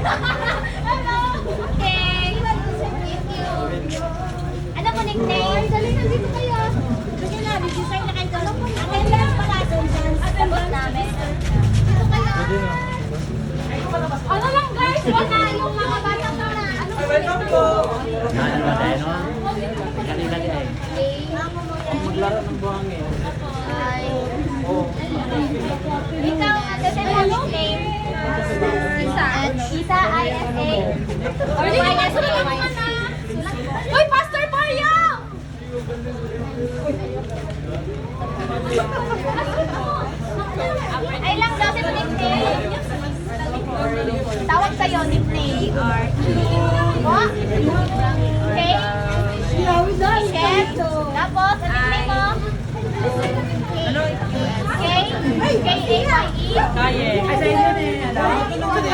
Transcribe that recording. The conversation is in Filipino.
Hello! Okay. Thank you. Ano mo nickname? Dali, nandito kayo. Sige na, design na kayo doon. Attendance pala doon dyan. Tapos namin. Dito kayo. Ano lang guys, wala yung mga bata na. Welcome po. Ano ba tayo no? Kanina din eh. Maglaro ng buhangin. Ikaw, ano mo nickname? Isa. Isa, ISA. Or ISA. Uy, Pastor Mario! Ay lang daw si nickname. Tawag sa'yo, nickname. What? Okay? Chef. Tapos, ang nickname mo? Okay? K-A-Y-E?